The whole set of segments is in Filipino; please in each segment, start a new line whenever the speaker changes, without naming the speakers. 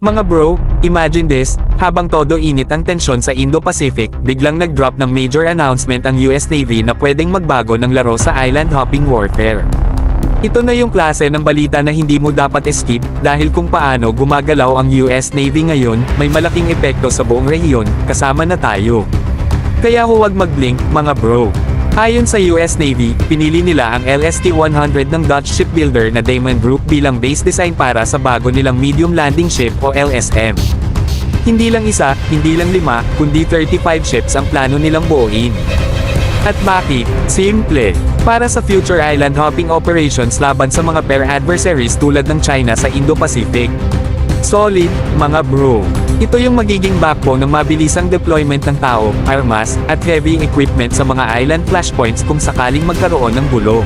Mga bro, imagine this, habang todo init ang tensyon sa Indo-Pacific, biglang nag-drop ng major announcement ang US Navy na pwedeng magbago ng laro sa island hopping warfare. Ito na yung klase ng balita na hindi mo dapat skip, dahil kung paano gumagalaw ang US Navy ngayon, may malaking epekto sa buong rehiyon, kasama na tayo. Kaya huwag mag-blink, mga bro. Ayon sa US Navy, pinili nila ang LST-100 ng Dutch shipbuilder na Damen Group bilang base design para sa bago nilang medium landing ship o LSM. Hindi lang isa, hindi lang 5, kundi 35 ships ang plano nilang buuin. At bakit? Simple. Para sa future island hopping operations laban sa mga pair adversaries tulad ng China sa Indo-Pacific. Solid, mga bro. Ito yung magiging backbone ng mabilisang deployment ng tao, armas, at heavy equipment sa mga island flashpoints kung sakaling magkaroon ng gulo.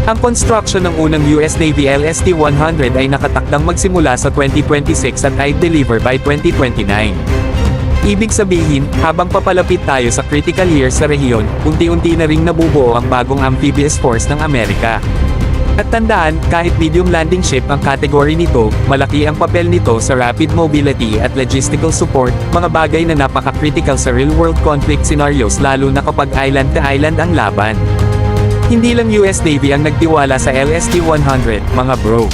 Ang construction ng unang US Navy LST-100 ay nakatakdang magsimula sa 2026 at ay deliver by 2029. Ibig sabihin, habang papalapit tayo sa critical years sa rehiyon, unti-unti na ring nabubuo ang bagong amphibious force ng Amerika. At tandaan, kahit medium landing ship ang category nito, malaki ang papel nito sa rapid mobility at logistical support, mga bagay na napaka-critical sa real-world conflict scenarios lalo na kapag island-to-island ang laban. Hindi lang US Navy ang nagtiwala sa LST-100, mga bro.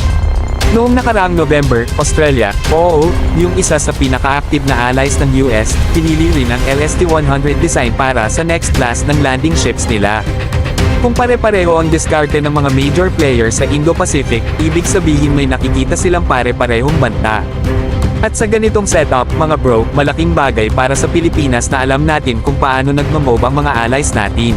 Noong nakaraang November, Australia, oo, yung isa sa pinaka-active na allies ng US, pinili rin ang LST-100 design para sa next class ng landing ships nila. Kung pare-pareho ang diskarte ng mga major players sa Indo-Pacific, ibig sabihin may nakikita silang pare-parehong banta. At sa ganitong setup, mga bro, malaking bagay para sa Pilipinas na alam natin kung paano nagmamove ang mga allies natin.